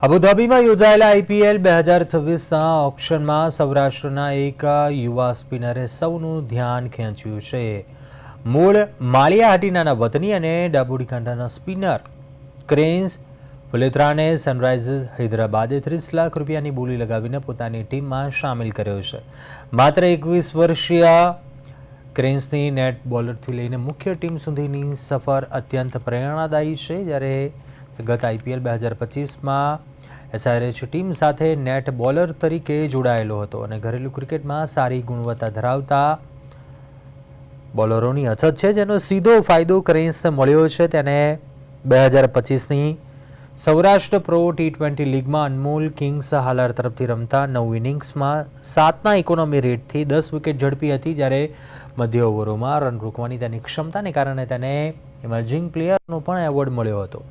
અબુધાબીમાં યોજાયેલા આઈપીએલ 2026ના ઓક્શનમાં સૌરાષ્ટ્રના એક યુવા સ્પિનરે સૌનું ધ્યાન ખેંચ્યું છે. મૂળ માળિયાહાટીના વતની અને ડાબોડી કાંઠાના સ્પિનર ક્રેન્સ ફુલેત્રાને સનરાઇઝર્સ હૈદરાબાદે 30 લાખ રૂપિયાની બોલી લગાવીને પોતાની ટીમમાં સામેલ કર્યો છે. માત્ર 21 વર્ષીય ક્રેન્સની નેટ બોલરથી લઈને મુખ્ય ટીમ સુધીની સફર અત્યંત પ્રેરણાદાયી છે. જ્યારે ગત આઈપીએલ 2025માં એસઆરએચ ટીમ સાથે નેટ બોલર તરીકે જોડાયેલો હતો અને ઘરેલું ક્રિકેટમાં સારી ગુણવત્તા ધરાવતા બોલરોની અછત છે, જેનો સીધો ફાયદો ક્રેન્સને મળ્યો છે. તેને 2025ની સૌરાષ્ટ્ર પ્રો T20 લીગમાં અનમોલ કિંગ્સ હાલાર તરફથી રમતા 9 ઇનિંગ્સમાં 7ના ઇકોનોમી રેટથી 10 વિકેટ ઝડપી હતી. જ્યારે મધ્ય ઓવરોમાં રન રોકવાની તેની ક્ષમતાને કારણે તેને ઇમર્જિંગ પ્લેયરનો પણ એવોર્ડ મળ્યો હતો.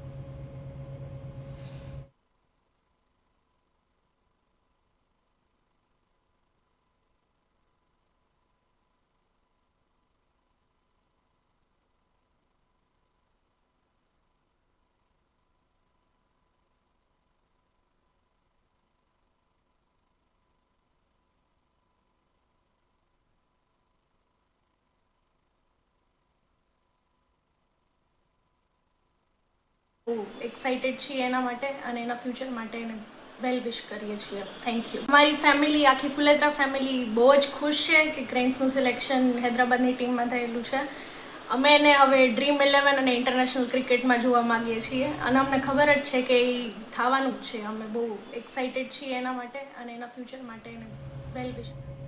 એક્સાઇટેડ છીએ એના માટે અને એના ફ્યુચર માટે એને વેલ વિશ કરીએ છીએ. Thank you. મારી ફેમિલી, આખી ફુલેત્રા ફેમિલી બહુ જ ખુશ છે કે ક્રેન્સનું સિલેક્શન હૈદરાબાદની ટીમમાં થયેલું છે. અમે એને હવે ડ્રીમ 11 અને ઇન્ટરનેશનલ ક્રિકેટમાં જોવા માગીએ છીએ અને અમને ખબર જ છે કે એ થવાનું જ છે. અમે બહુ એક્સાઇટેડ છીએ એના માટે અને એના ફ્યુચર માટે એને વેલ વિશ